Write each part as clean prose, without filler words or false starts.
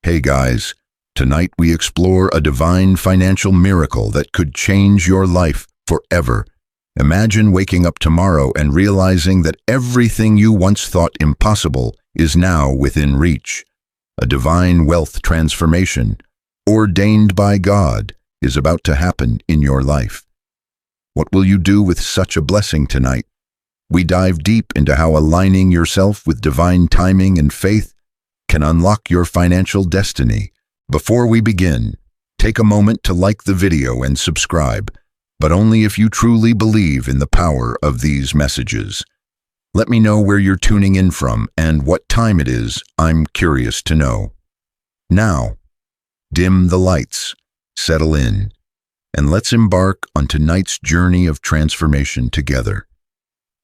Hey guys, tonight we explore a divine financial miracle that could change your life forever. Imagine waking up tomorrow and realizing that everything you once thought impossible is now within reach. A divine wealth transformation, ordained by God, is about to happen in your life. What will you do with such a blessing tonight? We dive deep into how aligning yourself with divine timing and faith can unlock your financial destiny. Before we begin, take a moment to like the video and subscribe, but only if you truly believe in the power of these messages. Let me know where you're tuning in from and what time it is. I'm curious to know. Now, dim the lights, settle in, and let's embark on tonight's journey of transformation together.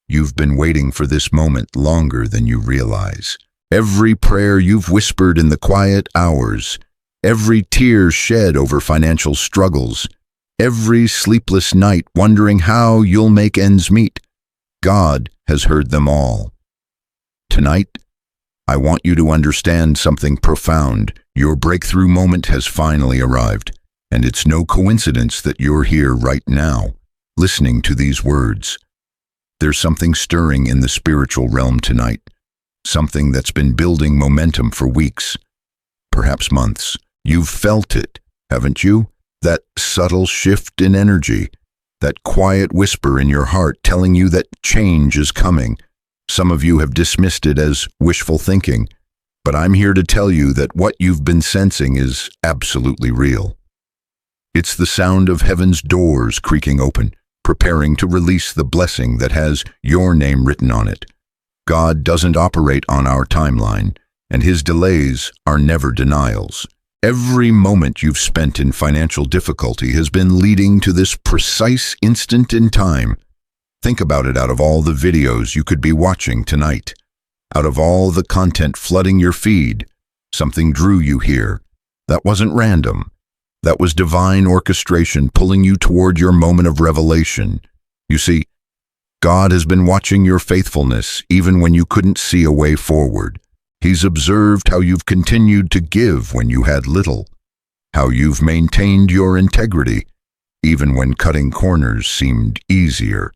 You've been waiting for this moment longer than you realize. Every prayer you've whispered in the quiet hours, every tear shed over financial struggles, every sleepless night wondering how you'll make ends meet, God has heard them all. Tonight, I want you to understand something profound. Your breakthrough moment has finally arrived, and it's no coincidence that you're here right now, listening to these words. There's something stirring in the spiritual realm tonight. Something that's been building momentum for weeks, perhaps months. You've felt it, haven't you? That subtle shift in energy, that quiet whisper in your heart telling you that change is coming. Some of you have dismissed it as wishful thinking, but I'm here to tell you that what you've been sensing is absolutely real. It's the sound of heaven's doors creaking open, preparing to release the blessing that has your name written on it. God doesn't operate on our timeline, and his delays are never denials. Every moment you've spent in financial difficulty has been leading to this precise instant in time. Think about it. Out of all the videos you could be watching tonight, out of all the content flooding your feed, something drew you here. That wasn't random. That was divine orchestration pulling you toward your moment of revelation. You see, God has been watching your faithfulness even when you couldn't see a way forward. He's observed how you've continued to give when you had little, how you've maintained your integrity even when cutting corners seemed easier,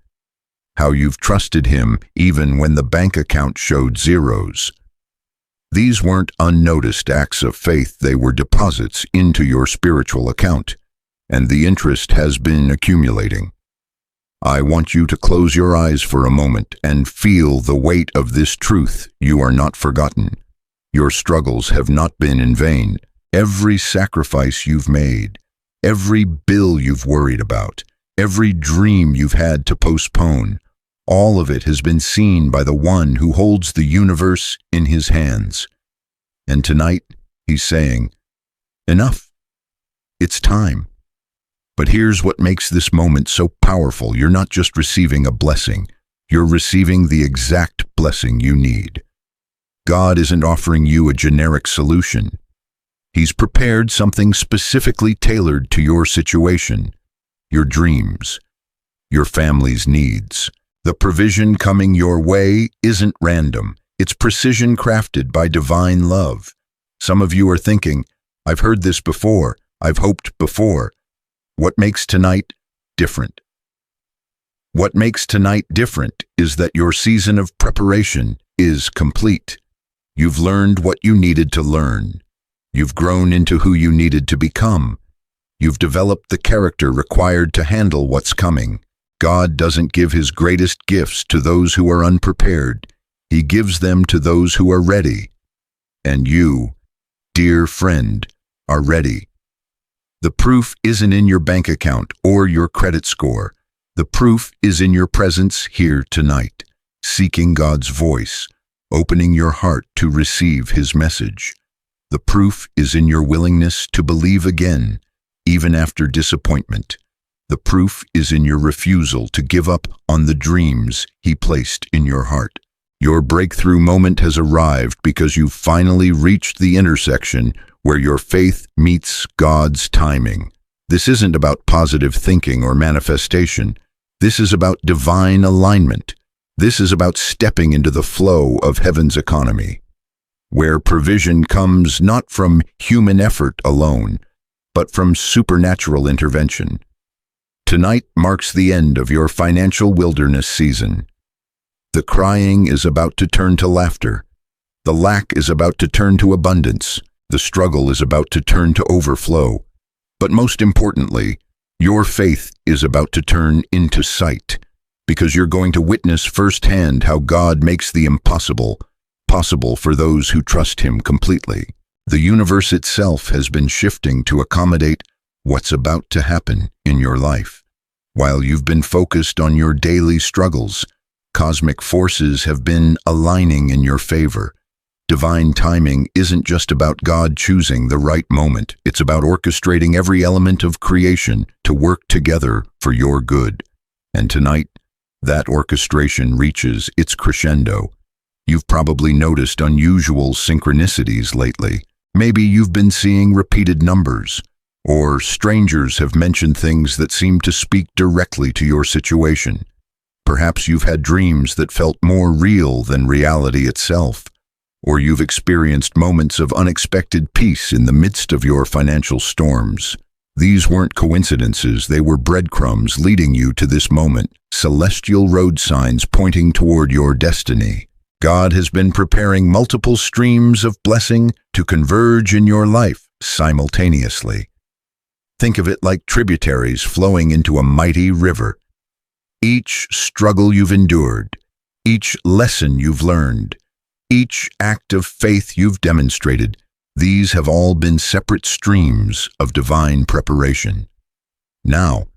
how you've trusted him even when the bank account showed zeros. These weren't unnoticed acts of faith, they were deposits into your spiritual account, and the interest has been accumulating. I want you to close your eyes for a moment and feel the weight of this truth. You are not forgotten. Your struggles have not been in vain. Every sacrifice you've made, every bill you've worried about, every dream you've had to postpone, all of it has been seen by the one who holds the universe in his hands. And tonight, he's saying, enough. It's time. But here's what makes this moment so powerful. You're not just receiving a blessing, you're receiving the exact blessing you need. God isn't offering you a generic solution. He's prepared something specifically tailored to your situation, your dreams, your family's needs. The provision coming your way isn't random. It's precision crafted by divine love. Some of you are thinking, I've heard this before, I've hoped before. What makes tonight different? What makes tonight different is that your season of preparation is complete. You've learned what you needed to learn. You've grown into who you needed to become. You've developed the character required to handle what's coming. God doesn't give his greatest gifts to those who are unprepared. He gives them to those who are ready. And you, dear friend, are ready. The proof isn't in your bank account or your credit score. The proof is in your presence here tonight, seeking God's voice, opening your heart to receive his message. The proof is in your willingness to believe again, even after disappointment. The proof is in your refusal to give up on the dreams he placed in your heart. Your breakthrough moment has arrived because you've finally reached the intersection where your faith meets God's timing. This isn't about positive thinking or manifestation. This is about divine alignment. This is about stepping into the flow of heaven's economy. where provision comes not from human effort alone, but from supernatural intervention. Tonight marks the end of your financial wilderness season. The crying is about to turn to laughter. The lack is about to turn to abundance. The struggle is about to turn to overflow. But most importantly, your faith is about to turn into sight, because you're going to witness firsthand how God makes the impossible possible for those who trust Him completely. The universe itself has been shifting to accommodate what's about to happen in your life. While you've been focused on your daily struggles, cosmic forces have been aligning in your favor. Divine timing isn't just about God choosing the right moment. It's about orchestrating every element of creation to work together for your good. And tonight, that orchestration reaches its crescendo. You've probably noticed unusual synchronicities lately. Maybe you've been seeing repeated numbers, or strangers have mentioned things that seem to speak directly to your situation. Perhaps you've had dreams that felt more real than reality itself, or you've experienced moments of unexpected peace in the midst of your financial storms. These weren't coincidences, they were breadcrumbs leading you to this moment, celestial road signs pointing toward your destiny. God has been preparing multiple streams of blessing to converge in your life simultaneously. Think of it like tributaries flowing into a mighty river. Each struggle you've endured, each lesson you've learned, each act of faith you've demonstrated, these have all been separate streams of divine preparation. Now,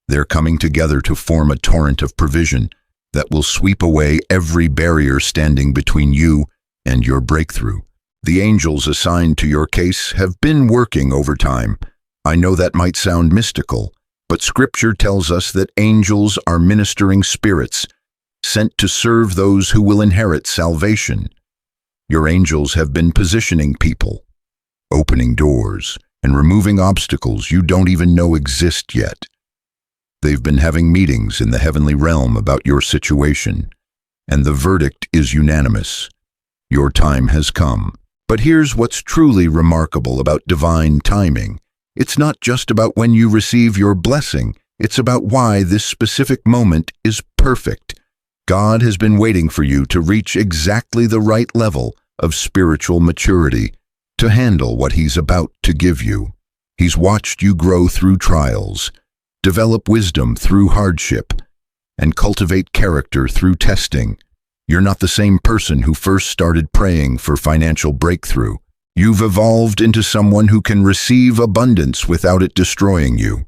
they're coming together to form a torrent of provision that will sweep away every barrier standing between you and your breakthrough. The angels assigned to your case have been working overtime. I know that might sound mystical, but Scripture tells us that angels are ministering spirits sent to serve those who will inherit salvation. Your angels have been positioning people, opening doors, and removing obstacles you don't even know exist yet. They've been having meetings in the heavenly realm about your situation, and the verdict is unanimous. Your time has come. But here's what's truly remarkable about divine timing. It's not just about when you receive your blessing, it's about why this specific moment is perfect. God has been waiting for you to reach exactly the right level of spiritual maturity to handle what He's about to give you. He's watched you grow through trials, develop wisdom through hardship, and cultivate character through testing. You're not the same person who first started praying for financial breakthrough. You've evolved into someone who can receive abundance without it destroying you.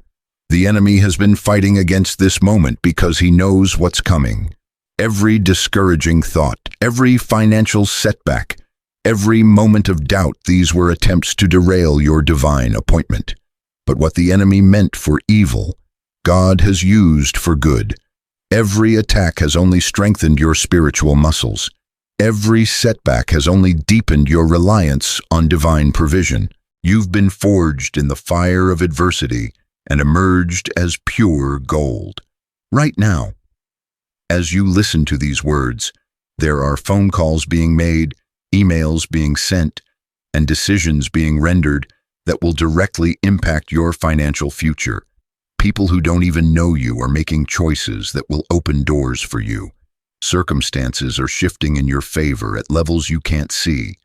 The enemy has been fighting against this moment because he knows what's coming. Every discouraging thought, every financial setback, every moment of doubt, these were attempts to derail your divine appointment. But what the enemy meant for evil, God has used for good. Every attack has only strengthened your spiritual muscles. Every setback has only deepened your reliance on divine provision. You've been forged in the fire of adversity and emerged as pure gold. Right now, as you listen to these words, there are phone calls being made, emails being sent, and decisions being rendered that will directly impact your financial future. People who don't even know you are making choices that will open doors for you. Circumstances are shifting in your favor at levels you can't see.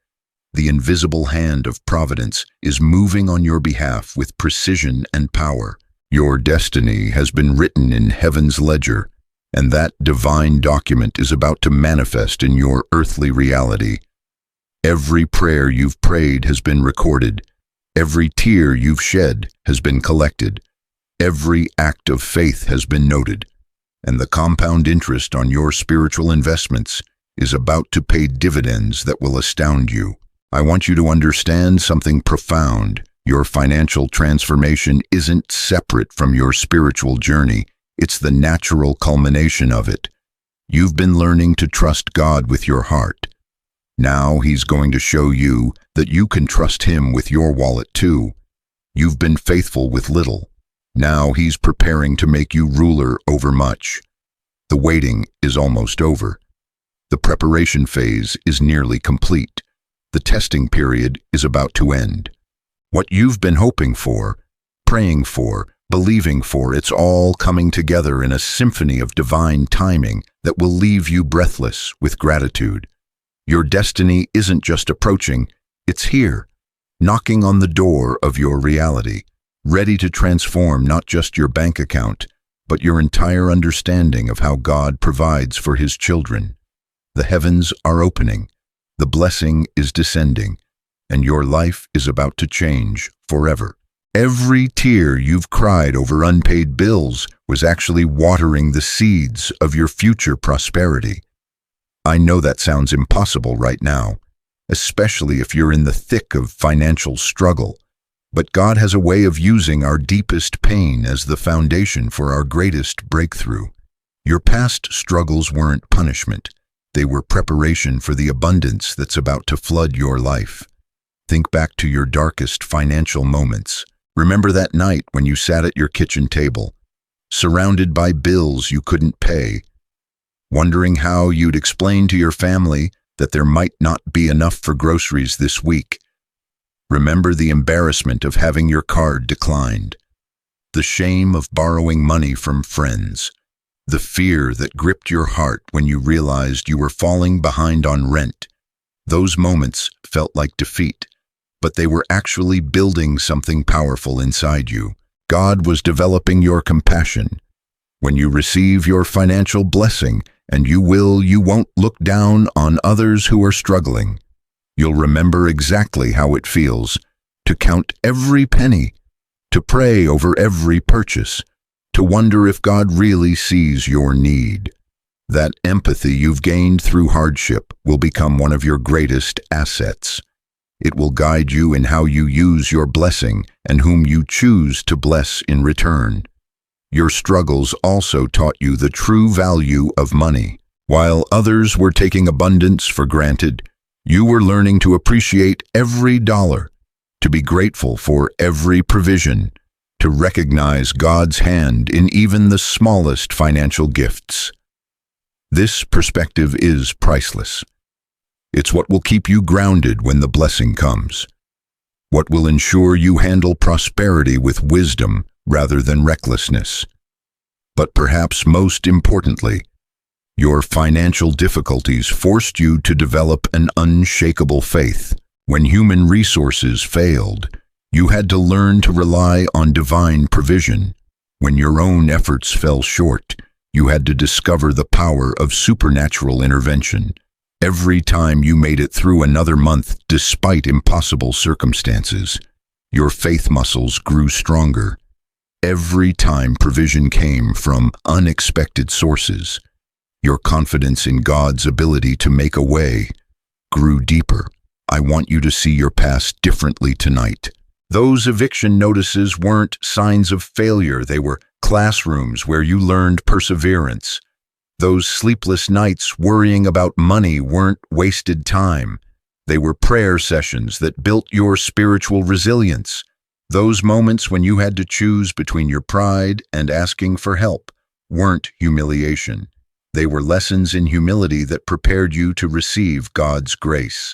The invisible hand of providence is moving on your behalf with precision and power. Your destiny has been written in heaven's ledger, and that divine document is about to manifest in your earthly reality. Every prayer you've prayed has been recorded. Every tear you've shed has been collected. Every act of faith has been noted, and the compound interest on your spiritual investments is about to pay dividends that will astound you. I want you to understand something profound. Your financial transformation isn't separate from your spiritual journey. It's the natural culmination of it. You've been learning to trust God with your heart. Now He's going to show you that you can trust Him with your wallet too. You've been faithful with little. Now He's preparing to make you ruler over much. The waiting is almost over. The preparation phase is nearly complete. The testing period is about to end. What you've been hoping for, praying for, believing for, it's all coming together in a symphony of divine timing that will leave you breathless with gratitude. Your destiny isn't just approaching, it's here, knocking on the door of your reality, ready to transform not just your bank account, but your entire understanding of how God provides for His children. The heavens are opening, the blessing is descending, and your life is about to change forever. Every tear you've cried over unpaid bills was actually watering the seeds of your future prosperity. I know that sounds impossible right now, especially if you're in the thick of financial struggle. But God has a way of using our deepest pain as the foundation for our greatest breakthrough. Your past struggles weren't punishment. They were preparation for the abundance that's about to flood your life. Think back to your darkest financial moments. Remember that night when you sat at your kitchen table, surrounded by bills you couldn't pay, wondering how you'd explain to your family that there might not be enough for groceries this week. Remember the embarrassment of having your card declined, the shame of borrowing money from friends, the fear that gripped your heart when you realized you were falling behind on rent. Those moments felt like defeat, but they were actually building something powerful inside you. God was developing your compassion. When you receive your financial blessing, and you won't look down on others who are struggling. You'll remember exactly how it feels to count every penny, to pray over every purchase, to wonder if God really sees your need. That empathy you've gained through hardship will become one of your greatest assets. It will guide you in how you use your blessing and whom you choose to bless in return. Your struggles also taught you the true value of money. While others were taking abundance for granted, you were learning to appreciate every dollar, to be grateful for every provision, to recognize God's hand in even the smallest financial gifts. This perspective is priceless. It's what will keep you grounded when the blessing comes, what will ensure you handle prosperity with wisdom rather than recklessness. But perhaps most importantly, your financial difficulties forced you to develop an unshakable faith. When human resources failed, you had to learn to rely on divine provision. When your own efforts fell short, you had to discover the power of supernatural intervention. Every time you made it through another month despite impossible circumstances, your faith muscles grew stronger. Every time provision came from unexpected sources, your confidence in God's ability to make a way grew deeper. I want you to see your past differently tonight. Those eviction notices weren't signs of failure. They were classrooms where you learned perseverance. Those sleepless nights worrying about money weren't wasted time. They were prayer sessions that built your spiritual resilience. Those moments when you had to choose between your pride and asking for help weren't humiliation. They were lessons in humility that prepared you to receive God's grace.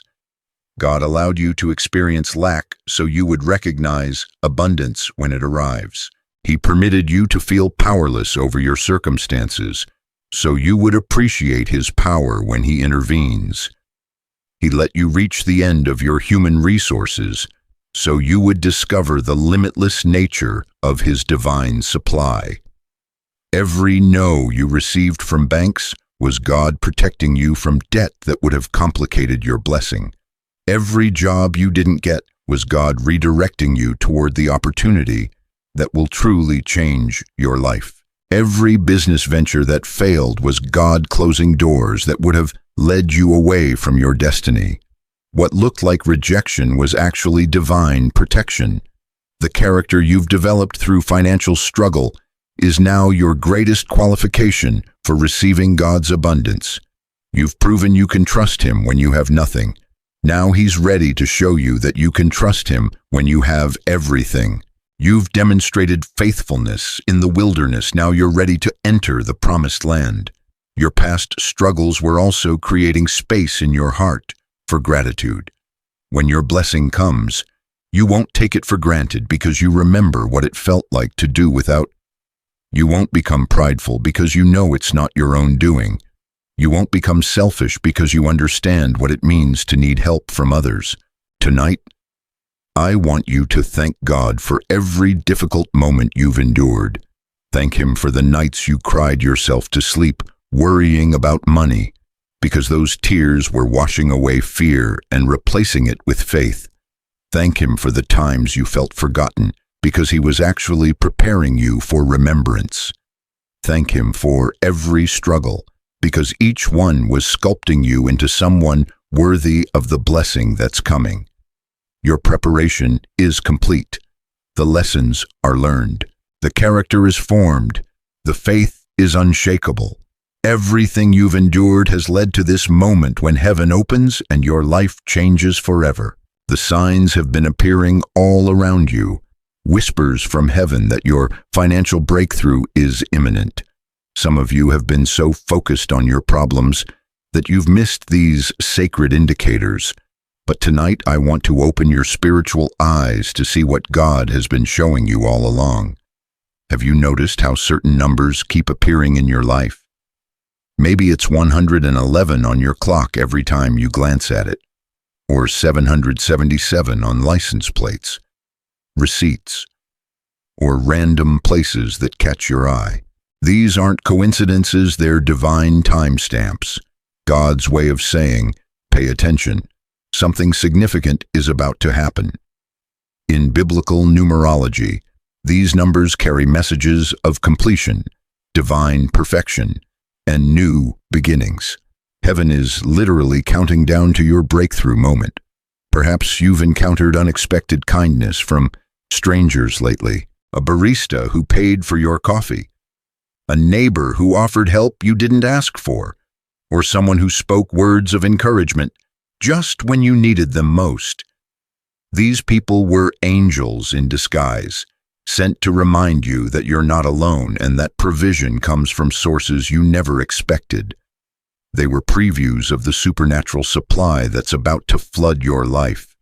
God allowed you to experience lack so you would recognize abundance when it arrives. He permitted you to feel powerless over your circumstances so you would appreciate His power when He intervenes. He let you reach the end of your human resources so you would discover the limitless nature of His divine supply. Every no you received from banks was God protecting you from debt that would have complicated your blessing. Every job you didn't get was God redirecting you toward the opportunity that will truly change your life. Every business venture that failed was God closing doors that would have led you away from your destiny. What looked like rejection was actually divine protection. The character you've developed through financial struggle is now your greatest qualification for receiving God's abundance. You've proven you can trust Him when you have nothing. Now He's ready to show you that you can trust Him when you have everything. You've demonstrated faithfulness in the wilderness. Now you're ready to enter the promised land. Your past struggles were also creating space in your heart for gratitude. When your blessing comes, you won't take it for granted because you remember what it felt like to do without. You won't become prideful because you know it's not your own doing. You won't become selfish because you understand what it means to need help from others. Tonight, I want you to thank God for every difficult moment you've endured. Thank Him for the nights you cried yourself to sleep, worrying about money, because those tears were washing away fear and replacing it with faith. Thank Him for the times you felt forgotten, because He was actually preparing you for remembrance. Thank Him for every struggle, because each one was sculpting you into someone worthy of the blessing that's coming. Your preparation is complete. The lessons are learned. The character is formed. The faith is unshakable. Everything you've endured has led to this moment when heaven opens and your life changes forever. The signs have been appearing all around you. Whispers from heaven that your financial breakthrough is imminent. Some of you have been so focused on your problems that you've missed these sacred indicators. But tonight I want to open your spiritual eyes to see what God has been showing you all along. Have you noticed how certain numbers keep appearing in your life? Maybe it's 111 on your clock every time you glance at it, or 777 on license plates, receipts, or random places that catch your eye. These aren't coincidences, they're divine timestamps. God's way of saying, pay attention. Something significant is about to happen. In biblical numerology, these numbers carry messages of completion, divine perfection, and new beginnings. Heaven is literally counting down to your breakthrough moment. Perhaps you've encountered unexpected kindness from strangers lately, a barista who paid for your coffee, a neighbor who offered help you didn't ask for, or someone who spoke words of encouragement just when you needed them most. These people were angels in disguise, sent to remind you that you're not alone and that provision comes from sources you never expected. They were previews of the supernatural supply that's about to flood your life.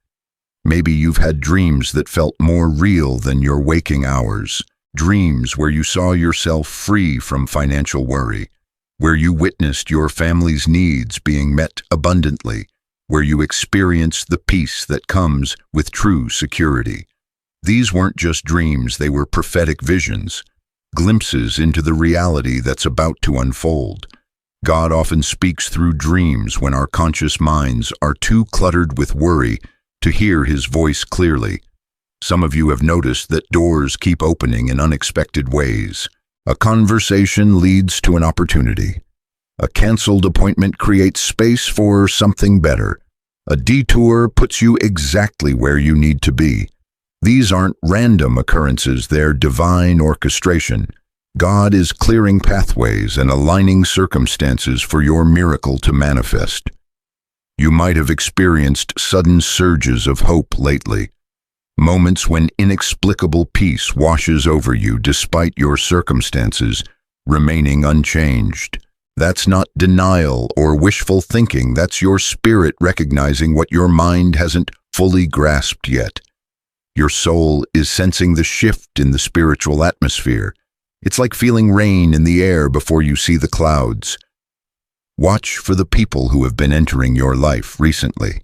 Maybe you've had dreams that felt more real than your waking hours, dreams where you saw yourself free from financial worry, where you witnessed your family's needs being met abundantly, where you experienced the peace that comes with true security. These weren't just dreams, they were prophetic visions, glimpses into the reality that's about to unfold. God often speaks through dreams when our conscious minds are too cluttered with worry to hear His voice clearly. Some of you have noticed that doors keep opening in unexpected ways. A conversation leads to an opportunity. A canceled appointment creates space for something better. A detour puts you exactly where you need to be. These aren't random occurrences, they're divine orchestration. God is clearing pathways and aligning circumstances for your miracle to manifest. You might have experienced sudden surges of hope lately, moments when inexplicable peace washes over you despite your circumstances remaining unchanged. That's not denial or wishful thinking, that's your spirit recognizing what your mind hasn't fully grasped yet. Your soul is sensing the shift in the spiritual atmosphere. It's like feeling rain in the air before you see the clouds. Watch for the people who have been entering your life recently.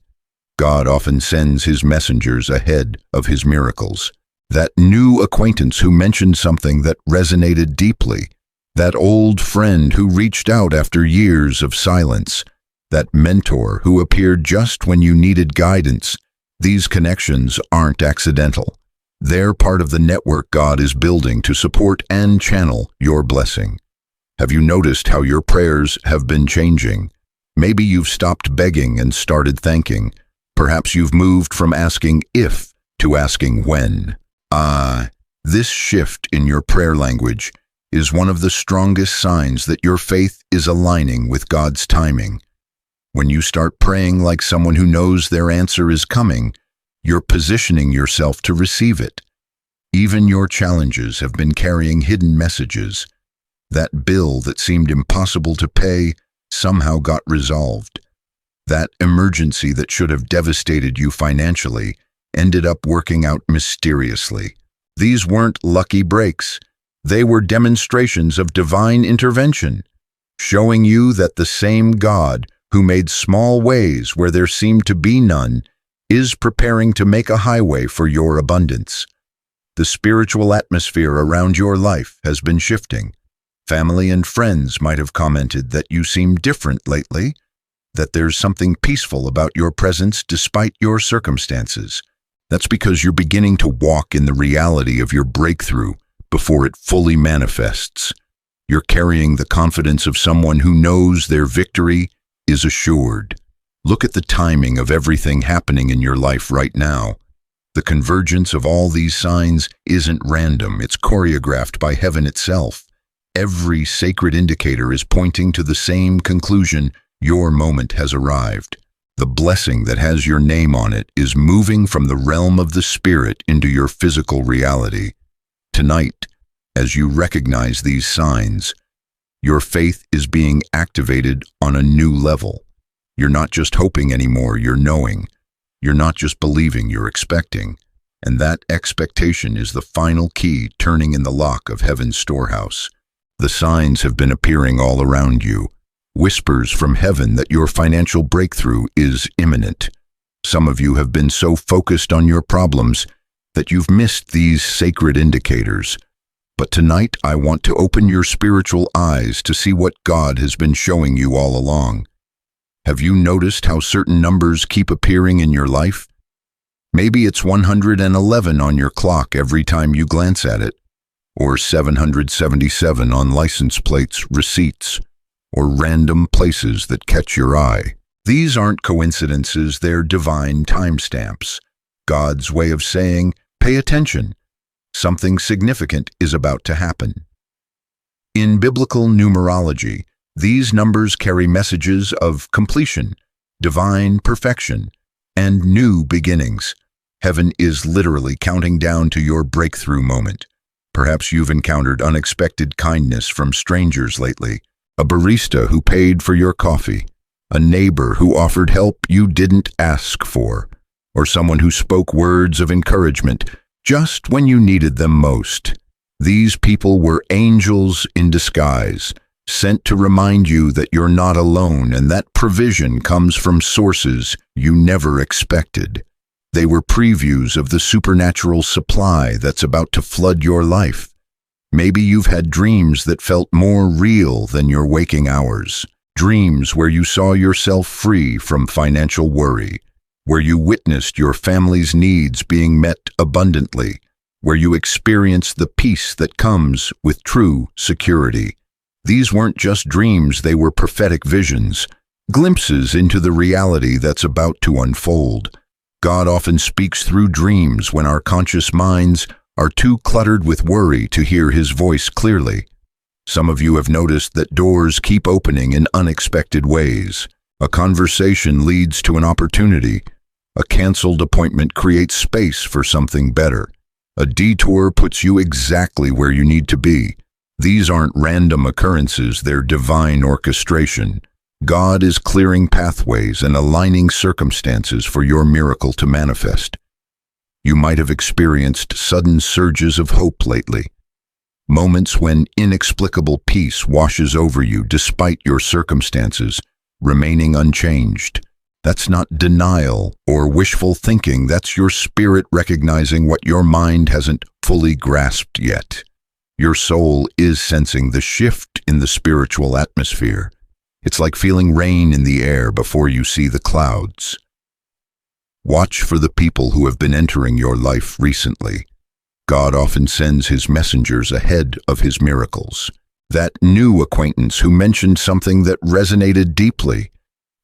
God often sends His messengers ahead of His miracles. That new acquaintance who mentioned something that resonated deeply. That old friend who reached out after years of silence. That mentor who appeared just when you needed guidance. These connections aren't accidental. They're part of the network God is building to support and channel your blessing. Have you noticed how your prayers have been changing? Maybe you've stopped begging and started thanking. Perhaps you've moved from asking if to asking when. This shift in your prayer language is one of the strongest signs that your faith is aligning with God's timing. When you start praying like someone who knows their answer is coming, you're positioning yourself to receive it. Even your challenges have been carrying hidden messages. That bill that seemed impossible to pay somehow got resolved. That emergency that should have devastated you financially ended up working out mysteriously. These weren't lucky breaks. They were demonstrations of divine intervention, showing you that the same God who made small ways where there seemed to be none is preparing to make a highway for your abundance. The spiritual atmosphere around your life has been shifting. Family and friends might have commented that you seem different lately, that there's something peaceful about your presence despite your circumstances. That's because you're beginning to walk in the reality of your breakthrough before it fully manifests. You're carrying the confidence of someone who knows their victory is assured. Look at the timing of everything happening in your life right now. The convergence of all these signs isn't random, it's choreographed by heaven itself. Every sacred indicator is pointing to the same conclusion: your moment has arrived. The blessing that has your name on it is moving from the realm of the spirit into your physical reality. Tonight, as you recognize these signs, your faith is being activated on a new level. You're not just hoping anymore, you're knowing. You're not just believing, you're expecting. And that expectation is the final key turning in the lock of heaven's storehouse. The signs have been appearing all around you. Whispers from heaven that your financial breakthrough is imminent. Some of you have been so focused on your problems that you've missed these sacred indicators. But tonight I want to open your spiritual eyes to see what God has been showing you all along. Have you noticed how certain numbers keep appearing in your life? Maybe it's 111 on your clock every time you glance at it, or 777 on license plates, receipts, or random places that catch your eye. These aren't coincidences, they're divine timestamps. God's way of saying, pay attention. Something significant is about to happen. In biblical numerology, these numbers carry messages of completion, divine perfection, and new beginnings. Heaven is literally counting down to your breakthrough moment. Perhaps you've encountered unexpected kindness from strangers lately. A barista who paid for your coffee, a neighbor who offered help you didn't ask for, or someone who spoke words of encouragement just when you needed them most. These people were angels in disguise, sent to remind you that you're not alone and that provision comes from sources you never expected. They were previews of the supernatural supply that's about to flood your life. Maybe you've had dreams that felt more real than your waking hours. Dreams where you saw yourself free from financial worry, where you witnessed your family's needs being met abundantly, where you experienced the peace that comes with true security. These weren't just dreams, they were prophetic visions, glimpses into the reality that's about to unfold. God often speaks through dreams when our conscious minds are too cluttered with worry to hear His voice clearly. Some of you have noticed that doors keep opening in unexpected ways. A conversation leads to an opportunity. A canceled appointment creates space for something better. A detour puts you exactly where you need to be. These aren't random occurrences, they're divine orchestration. God is clearing pathways and aligning circumstances for your miracle to manifest. You might have experienced sudden surges of hope lately. Moments when inexplicable peace washes over you despite your circumstances remaining unchanged. That's not denial or wishful thinking, that's your spirit recognizing what your mind hasn't fully grasped yet. Your soul is sensing the shift in the spiritual atmosphere. It's like feeling rain in the air before you see the clouds. Watch for the people who have been entering your life recently. God often sends His messengers ahead of His miracles. That new acquaintance who mentioned something that resonated deeply.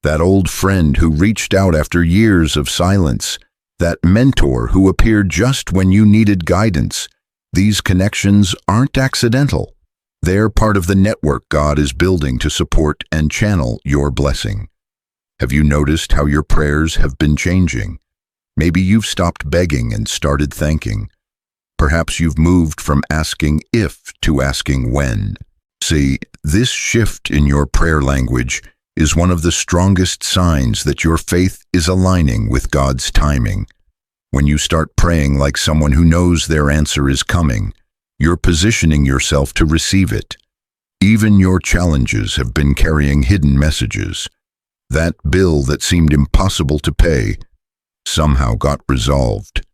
That old friend who reached out after years of silence. That mentor who appeared just when you needed guidance. These connections aren't accidental. They're part of the network God is building to support and channel your blessing. Have you noticed how your prayers have been changing? Maybe you've stopped begging and started thanking. Perhaps you've moved from asking if to asking when. See, this shift in your prayer language is one of the strongest signs that your faith is aligning with God's timing. When you start praying like someone who knows their answer is coming, you're positioning yourself to receive it. Even your challenges have been carrying hidden messages. That bill that seemed impossible to pay somehow got resolved.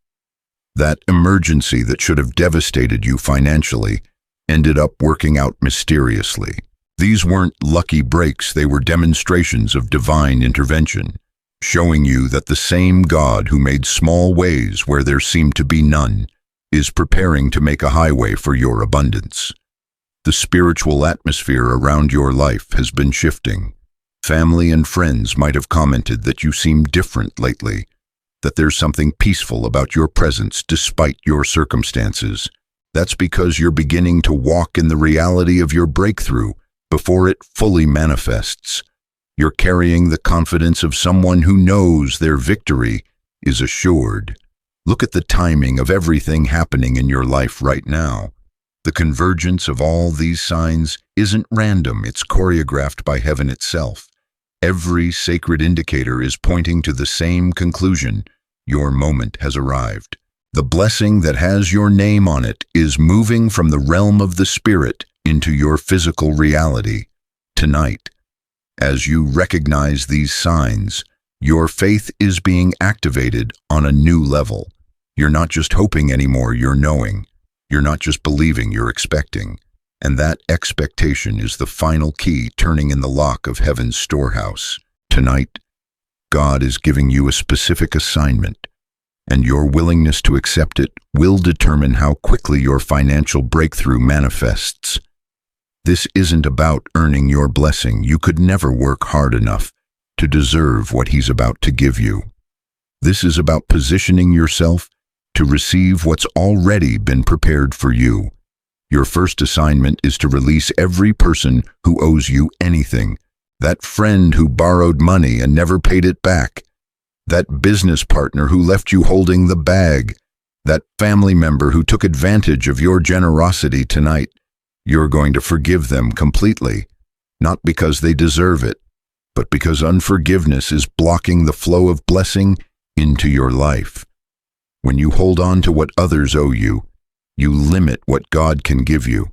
That emergency that should have devastated you financially ended up working out mysteriously. These weren't lucky breaks, they were demonstrations of divine intervention, showing you that the same God who made small ways where there seemed to be none is preparing to make a highway for your abundance. The spiritual atmosphere around your life has been shifting. Family and friends might have commented that you seem different lately, that there's something peaceful about your presence despite your circumstances. That's because you're beginning to walk in the reality of your breakthrough before it fully manifests. You're carrying the confidence of someone who knows their victory is assured. Look at the timing of everything happening in your life right now. The convergence of all these signs isn't random, it's choreographed by heaven itself. Every sacred indicator is pointing to the same conclusion: your moment has arrived. The blessing that has your name on it is moving from the realm of the Spirit into your physical reality tonight. As you recognize these signs, your faith is being activated on a new level. You're not just hoping anymore, you're knowing. You're not just believing, you're expecting. And that expectation is the final key turning in the lock of heaven's storehouse. Tonight, God is giving you a specific assignment, and your willingness to accept it will determine how quickly your financial breakthrough manifests. This isn't about earning your blessing. You could never work hard enough to deserve what He's about to give you. This is about positioning yourself to receive what's already been prepared for you. Your first assignment is to release every person who owes you anything. That friend who borrowed money and never paid it back. That business partner who left you holding the bag. That family member who took advantage of your generosity tonight. You're going to forgive them completely, not because they deserve it, but because unforgiveness is blocking the flow of blessing into your life. When you hold on to what others owe you, you limit what God can give you.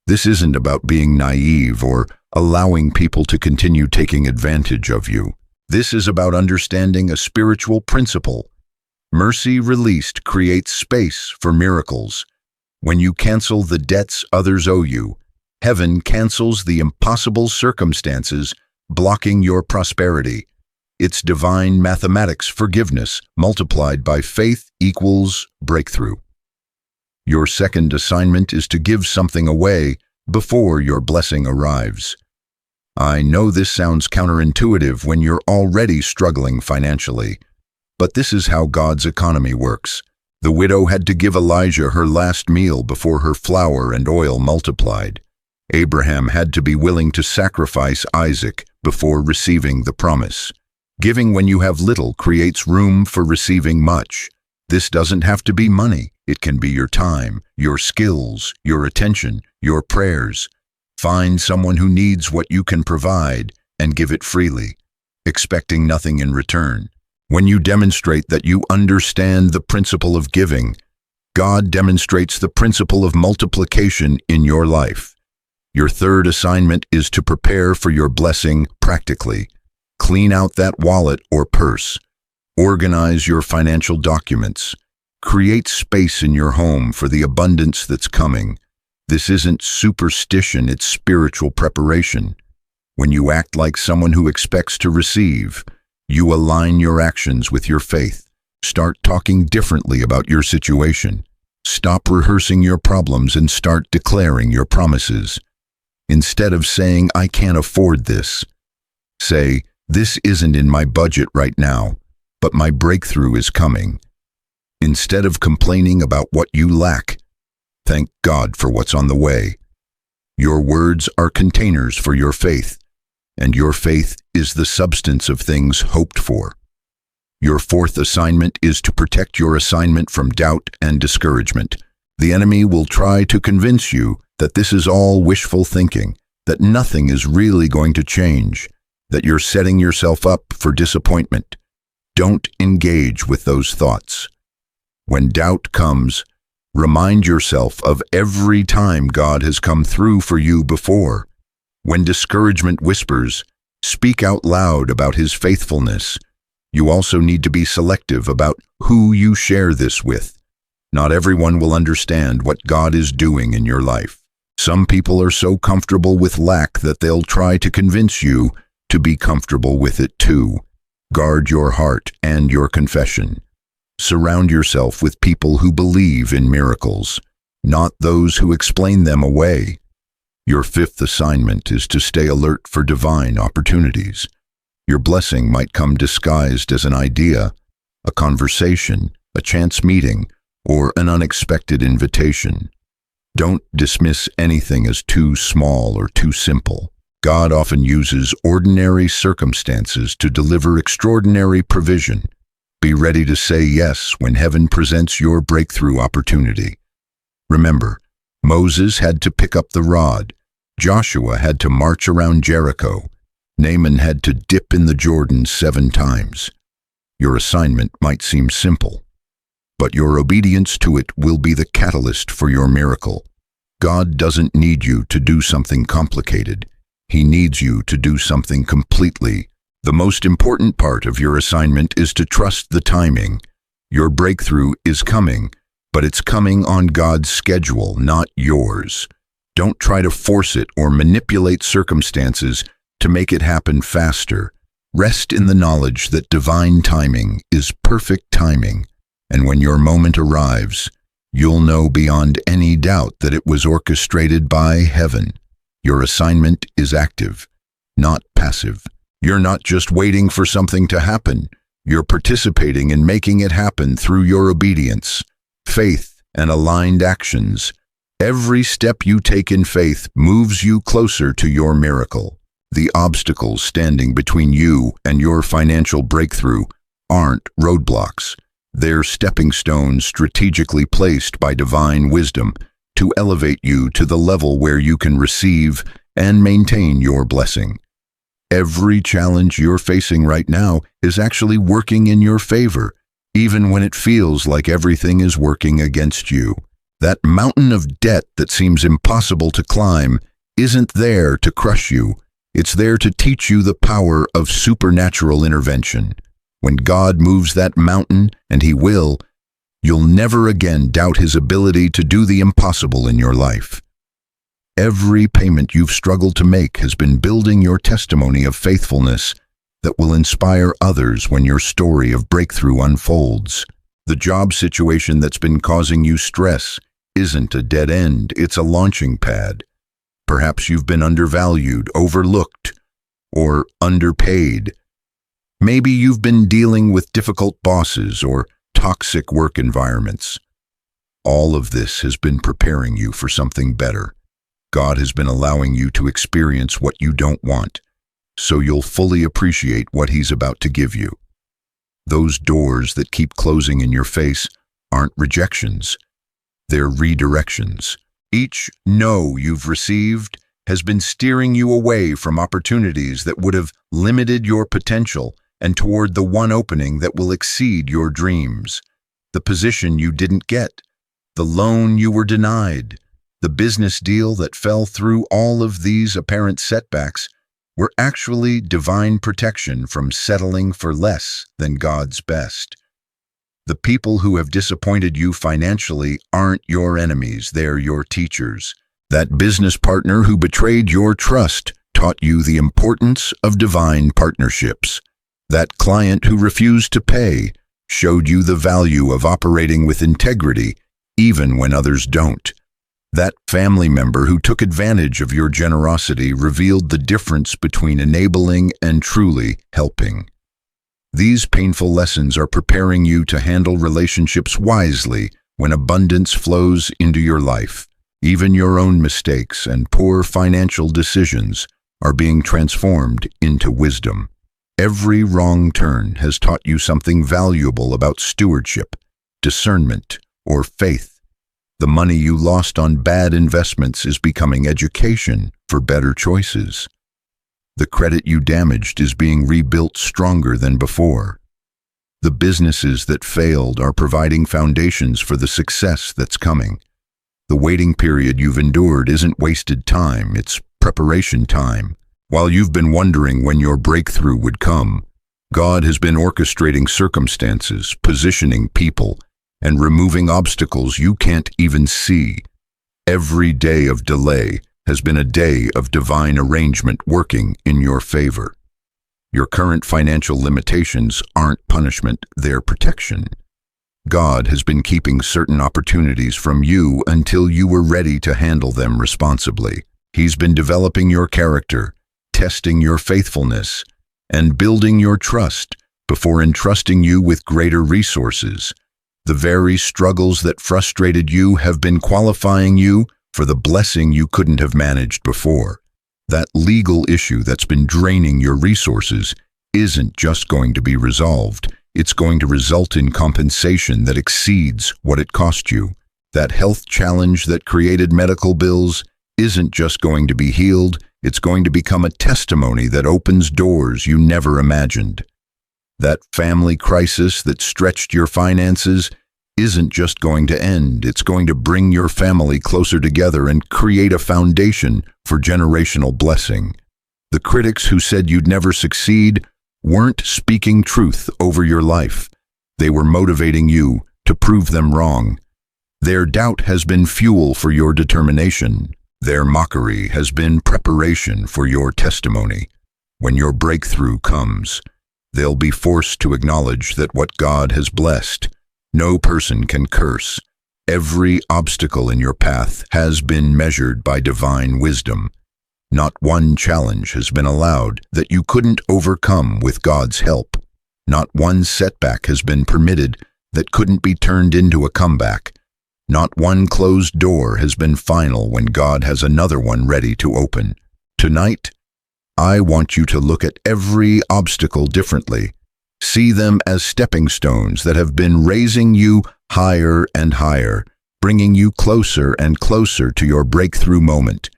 This isn't about being naive or allowing people to continue taking advantage of you. This is about understanding a spiritual principle. Mercy released creates space for miracles. When you cancel the debts others owe you, heaven cancels the impossible circumstances blocking your prosperity. It's divine mathematics. Forgiveness multiplied by faith equals breakthrough. Your second assignment is to give something away before your blessing arrives. I know this sounds counterintuitive when you're already struggling financially, but this is how God's economy works. The widow had to give Elijah her last meal before her flour and oil multiplied. Abraham had to be willing to sacrifice Isaac before receiving the promise. Giving when you have little creates room for receiving much. This doesn't have to be money. It can be your time, your skills, your attention, your prayers. Find someone who needs what you can provide and give it freely, expecting nothing in return. When you demonstrate that you understand the principle of giving, God demonstrates the principle of multiplication in your life. Your third assignment is to prepare for your blessing practically. Clean out that wallet or purse. Organize your financial documents. Create space in your home for the abundance that's coming. This isn't superstition, it's spiritual preparation. When you act like someone who expects to receive, you align your actions with your faith. Start talking differently about your situation. Stop rehearsing your problems and start declaring your promises. Instead of saying, "I can't afford this," say, "This isn't in my budget right now, but my breakthrough is coming." Instead of complaining about what you lack, thank God for what's on the way. Your words are containers for your faith, and your faith is the substance of things hoped for. Your fourth assignment is to protect your assignment from doubt and discouragement. The enemy will try to convince you that this is all wishful thinking, that nothing is really going to change. that you're setting yourself up for disappointment. Don't engage with those thoughts. When doubt comes, remind yourself of every time God has come through for you before. When discouragement whispers, speak out loud about His faithfulness. You also need to be selective about who you share this with. Not everyone will understand what God is doing in your life. Some people are so comfortable with lack that they'll try to convince you to be comfortable with it too. Guard your heart and your confession. Surround yourself with people who believe in miracles, not those who explain them away. Your fifth assignment is to stay alert for divine opportunities. Your blessing might come disguised as an idea, a conversation, a chance meeting, or an unexpected invitation. Don't dismiss anything as too small or too simple. God often uses ordinary circumstances to deliver extraordinary provision. Be ready to say yes when heaven presents your breakthrough opportunity. Remember, Moses had to pick up the rod. Joshua had to march around Jericho. Naaman had to dip in the Jordan 7 times. Your assignment might seem simple, but your obedience to it will be the catalyst for your miracle. God doesn't need you to do something complicated. He needs you to do something completely. The most important part of your assignment is to trust the timing. Your breakthrough is coming, but it's coming on God's schedule, not yours. Don't try to force it or manipulate circumstances to make it happen faster. Rest in the knowledge that divine timing is perfect timing, and when your moment arrives, you'll know beyond any doubt that it was orchestrated by heaven. Your assignment is active, not passive. You're not just waiting for something to happen. You're participating in making it happen through your obedience, faith, and aligned actions. Every step you take in faith moves you closer to your miracle. The obstacles standing between you and your financial breakthrough aren't roadblocks. They're stepping stones strategically placed by divine wisdom to elevate you to the level where you can receive and maintain your blessing. Every challenge you're facing right now is actually working in your favor, even when it feels like everything is working against you. That mountain of debt that seems impossible to climb isn't there to crush you. It's there to teach you the power of supernatural intervention. When God moves that mountain, and He will, you'll never again doubt His ability to do the impossible in your life. Every payment you've struggled to make has been building your testimony of faithfulness that will inspire others when your story of breakthrough unfolds. The job situation that's been causing you stress isn't a dead end, it's a launching pad. Perhaps you've been undervalued, overlooked, or underpaid. Maybe you've been dealing with difficult bosses or toxic work environments. All of this has been preparing you for something better. God has been allowing you to experience what you don't want, so you'll fully appreciate what He's about to give you. Those doors that keep closing in your face aren't rejections, they're redirections. Each no you've received has been steering you away from opportunities that would have limited your potential and toward the one opening that will exceed your dreams. The position you didn't get, the loan you were denied, the business deal that fell through. All of these apparent setbacks were actually divine protection from settling for less than God's best. The people who have disappointed you financially aren't your enemies, they're your teachers. That business partner who betrayed your trust taught you the importance of divine partnerships. That client who refused to pay showed you the value of operating with integrity even when others don't. That family member who took advantage of your generosity revealed the difference between enabling and truly helping. These painful lessons are preparing you to handle relationships wisely when abundance flows into your life. Even your own mistakes and poor financial decisions are being transformed into wisdom. Every wrong turn has taught you something valuable about stewardship, discernment, or faith. The money you lost on bad investments is becoming education for better choices. The credit you damaged is being rebuilt stronger than before. The businesses that failed are providing foundations for the success that's coming. The waiting period you've endured isn't wasted time, it's preparation time. While you've been wondering when your breakthrough would come, God has been orchestrating circumstances, positioning people, and removing obstacles you can't even see. Every day of delay has been a day of divine arrangement working in your favor. Your current financial limitations aren't punishment, they're protection. God has been keeping certain opportunities from you until you were ready to handle them responsibly. He's been developing your character, testing your faithfulness, and building your trust before entrusting you with greater resources. The very struggles that frustrated you have been qualifying you for the blessing you couldn't have managed before. That legal issue that's been draining your resources isn't just going to be resolved. It's going to result in compensation that exceeds what it cost you. That health challenge that created medical bills isn't just going to be healed, it's going to become a testimony that opens doors you never imagined. That family crisis that stretched your finances isn't just going to end, it's going to bring your family closer together and create a foundation for generational blessing. The critics who said you'd never succeed weren't speaking truth over your life. They were motivating you to prove them wrong. Their doubt has been fuel for your determination. Their mockery has been preparation for your testimony. When your breakthrough comes, they'll be forced to acknowledge that what God has blessed, no person can curse. Every obstacle in your path has been measured by divine wisdom. Not one challenge has been allowed that you couldn't overcome with God's help. Not one setback has been permitted that couldn't be turned into a comeback. Not one closed door has been final when God has another one ready to open. Tonight, I want you to look at every obstacle differently. See them as stepping stones that have been raising you higher and higher, bringing you closer and closer to your breakthrough moment.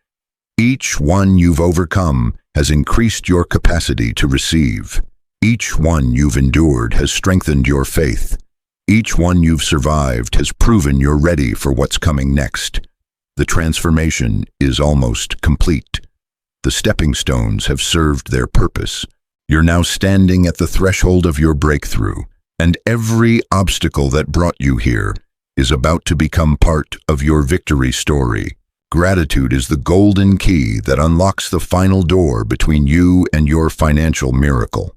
Each one you've overcome has increased your capacity to receive. Each one you've endured has strengthened your faith. Each one you've survived has proven you're ready for what's coming next. The transformation is almost complete. The stepping stones have served their purpose. You're now standing at the threshold of your breakthrough, and every obstacle that brought you here is about to become part of your victory story. Gratitude is the golden key that unlocks the final door between you and your financial miracle.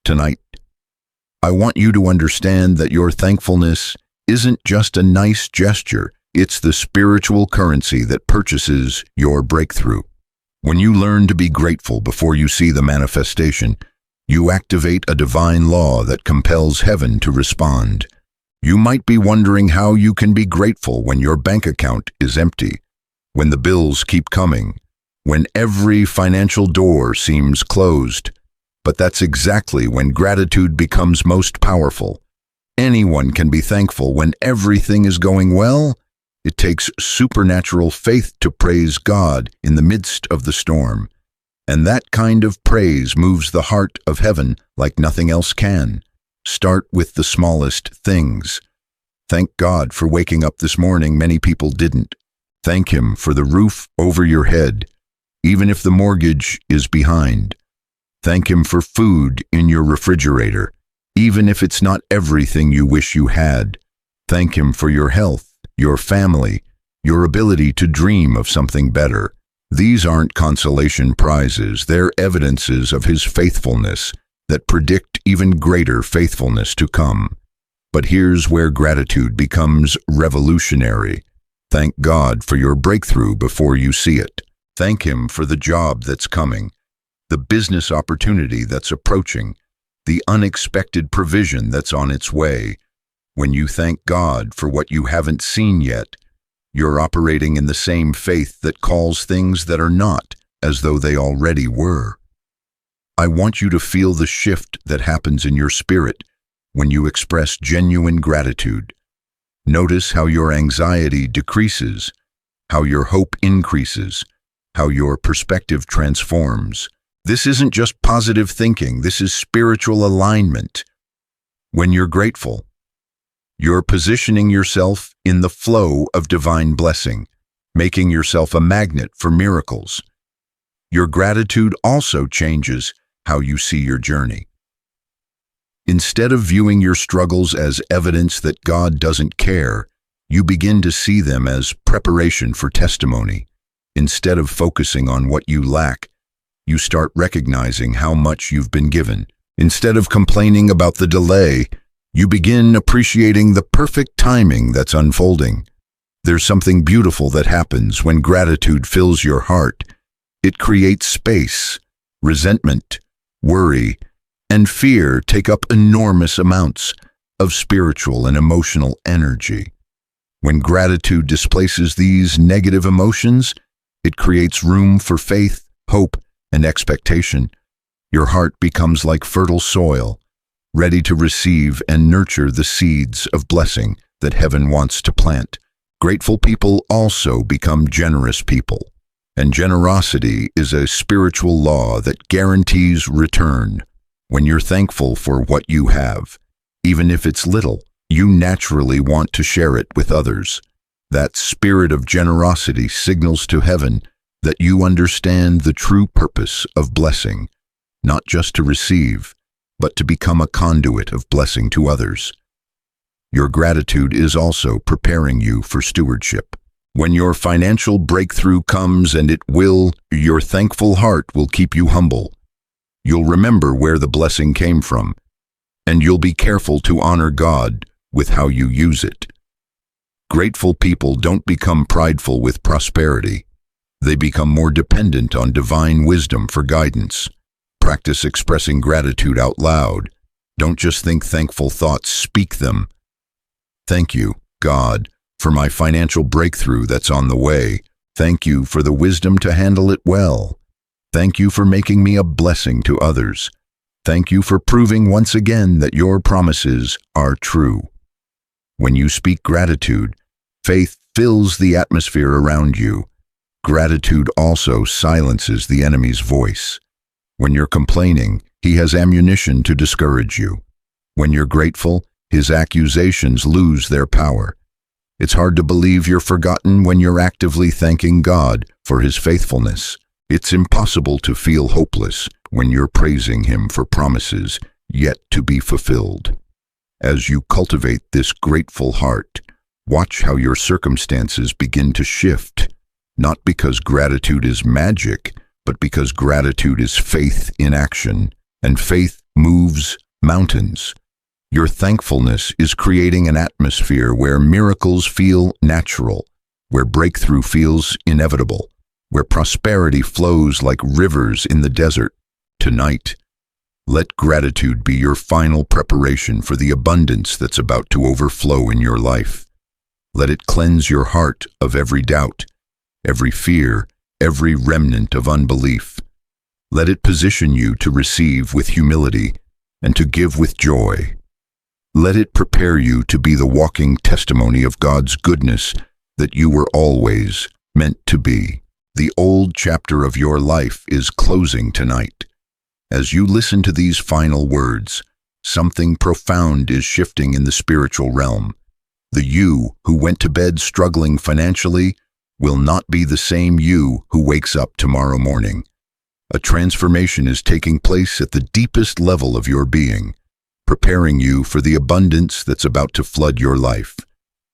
Tonight, I want you to understand that your thankfulness isn't just a nice gesture, it's the spiritual currency that purchases your breakthrough. When you learn to be grateful before you see the manifestation, you activate a divine law that compels heaven to respond. You might be wondering how you can be grateful when your bank account is empty, when the bills keep coming, when every financial door seems closed. But that's exactly when gratitude becomes most powerful. Anyone can be thankful when everything is going well. It takes supernatural faith to praise God in the midst of the storm. And that kind of praise moves the heart of heaven like nothing else can. Start with the smallest things. Thank God for waking up this morning. Many people didn't. Thank Him for the roof over your head, even if the mortgage is behind. Thank Him for food in your refrigerator, even if it's not everything you wish you had. Thank Him for your health, your family, your ability to dream of something better. These aren't consolation prizes, they're evidences of His faithfulness that predict even greater faithfulness to come. But here's where gratitude becomes revolutionary. Thank God for your breakthrough before you see it. Thank Him for the job that's coming, the business opportunity that's approaching, the unexpected provision that's on its way. When you thank God for what you haven't seen yet, you're operating in the same faith that calls things that are not as though they already were. I want you to feel the shift that happens in your spirit when you express genuine gratitude. Notice how your anxiety decreases, how your hope increases, how your perspective transforms. This isn't just positive thinking, this is spiritual alignment. When you're grateful, you're positioning yourself in the flow of divine blessing, making yourself a magnet for miracles. Your gratitude also changes how you see your journey. Instead of viewing your struggles as evidence that God doesn't care, you begin to see them as preparation for testimony. Instead of focusing on what you lack, you start recognizing how much you've been given. Instead of complaining about the delay, you begin appreciating the perfect timing that's unfolding. There's something beautiful that happens when gratitude fills your heart. It creates space. Resentment, worry, and fear take up enormous amounts of spiritual and emotional energy. When gratitude displaces these negative emotions, it creates room for faith, hope, and expectation. Your heart becomes like fertile soil, ready to receive and nurture the seeds of blessing that heaven wants to plant. Grateful people also become generous people, and generosity is a spiritual law that guarantees return. When you're thankful for what you have, even if it's little, you naturally want to share it with others. That spirit of generosity signals to heaven that you understand the true purpose of blessing, not just to receive, but to become a conduit of blessing to others. Your gratitude is also preparing you for stewardship. When your financial breakthrough comes, and it will, your thankful heart will keep you humble. You'll remember where the blessing came from, and you'll be careful to honor God with how you use it. Grateful people don't become prideful with prosperity. They become more dependent on divine wisdom for guidance. Practice expressing gratitude out loud. Don't just think thankful thoughts, speak them. Thank you, God, for my financial breakthrough that's on the way. Thank you for the wisdom to handle it well. Thank you for making me a blessing to others. Thank you for proving once again that your promises are true. When you speak gratitude, faith fills the atmosphere around you. Gratitude also silences the enemy's voice. When you're complaining, he has ammunition to discourage you. When you're grateful, his accusations lose their power. It's hard to believe you're forgotten when you're actively thanking God for his faithfulness. It's impossible to feel hopeless when you're praising him for promises yet to be fulfilled. As you cultivate this grateful heart, watch how your circumstances begin to shift, not because gratitude is magic, but because gratitude is faith in action, and faith moves mountains. Your thankfulness is creating an atmosphere where miracles feel natural, where breakthrough feels inevitable, where prosperity flows like rivers in the desert. Tonight, let gratitude be your final preparation for the abundance that's about to overflow in your life. Let it cleanse your heart of every doubt, every fear, every remnant of unbelief. Let it position you to receive with humility and to give with joy. Let it prepare you to be the walking testimony of God's goodness that you were always meant to be. The old chapter of your life is closing tonight. As you listen to these final words, something profound is shifting in the spiritual realm. The you who went to bed struggling financially will not be the same you who wakes up tomorrow morning. A transformation is taking place at the deepest level of your being, preparing you for the abundance that's about to flood your life.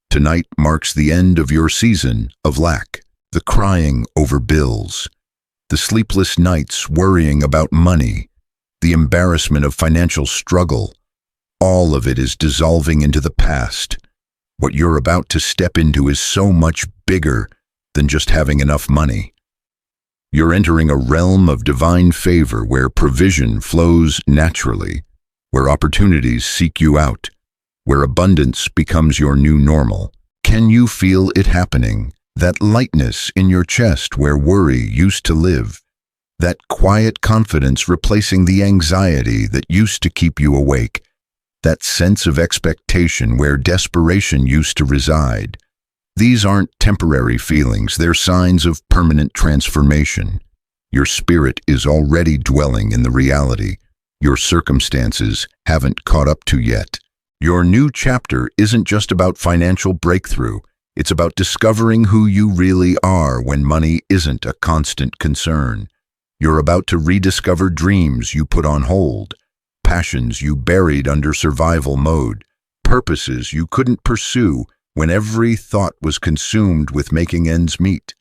Tonight marks the end of your season of lack, the crying over bills, the sleepless nights worrying about money, the embarrassment of financial struggle. All of it is dissolving into the past. What you're about to step into is so much bigger than just having enough money. You're entering a realm of divine favor where provision flows naturally, where opportunities seek you out, where abundance becomes your new normal. Can you feel it happening? That lightness in your chest where worry used to live, that quiet confidence replacing the anxiety that used to keep you awake, that sense of expectation where desperation used to reside. These aren't temporary feelings, they're signs of permanent transformation. Your spirit is already dwelling in the reality your circumstances haven't caught up to yet. Your new chapter isn't just about financial breakthrough. It's about discovering who you really are when money isn't a constant concern. You're about to rediscover dreams you put on hold, passions you buried under survival mode, purposes you couldn't pursue when every thought was consumed with making ends meet.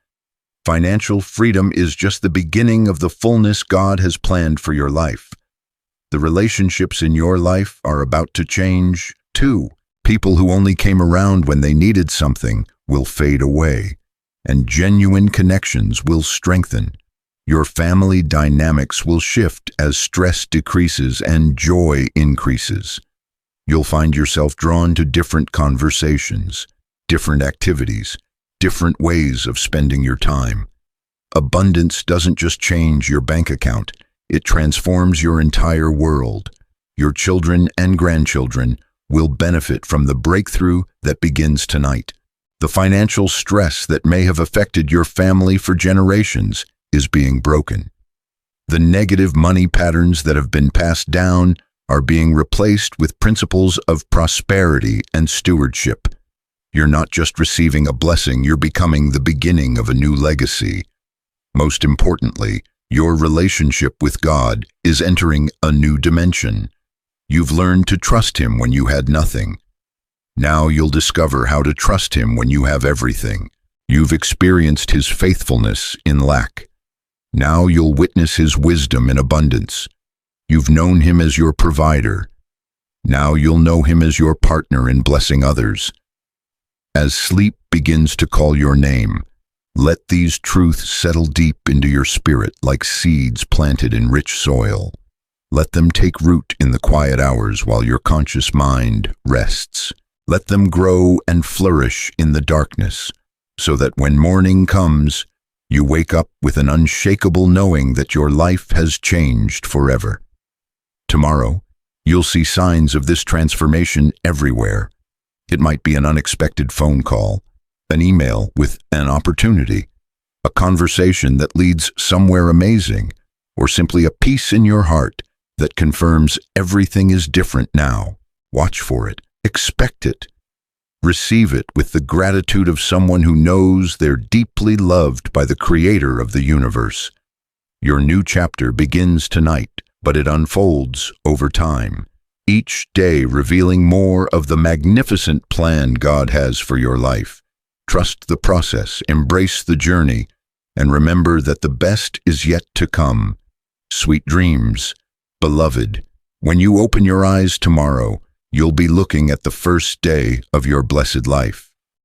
Financial freedom is just the beginning of the fullness God has planned for your life. The relationships in your life are about to change, too. People who only came around when they needed something will fade away, and genuine connections will strengthen. Your family dynamics will shift as stress decreases and joy increases. You'll find yourself drawn to different conversations, different activities, different ways of spending your time. Abundance doesn't just change your bank account, it transforms your entire world. Your children and grandchildren will benefit from the breakthrough that begins tonight. The financial stress that may have affected your family for generations is being broken. The negative money patterns that have been passed down are being replaced with principles of prosperity and stewardship. You're not just receiving a blessing, you're becoming the beginning of a new legacy. Most importantly, your relationship with God is entering a new dimension. You've learned to trust Him when you had nothing. Now you'll discover how to trust Him when you have everything. You've experienced His faithfulness in lack. Now you'll witness His wisdom in abundance. You've known Him as your provider. Now you'll know Him as your partner in blessing others. As sleep begins to call your name, let these truths settle deep into your spirit like seeds planted in rich soil. Let them take root in the quiet hours while your conscious mind rests. Let them grow and flourish in the darkness, so that when morning comes, you wake up with an unshakable knowing that your life has changed forever. Tomorrow, you'll see signs of this transformation everywhere. It might be an unexpected phone call, an email with an opportunity, a conversation that leads somewhere amazing, or simply a peace in your heart that confirms everything is different now. Watch for it. Expect it. Receive it with the gratitude of someone who knows they're deeply loved by the Creator of the universe. Your new chapter begins tonight, but it unfolds over time, each day revealing more of the magnificent plan God has for your life. Trust the process, embrace the journey, and remember that the best is yet to come. Sweet dreams, beloved. When you open your eyes tomorrow, you'll be looking at the first day of your blessed life.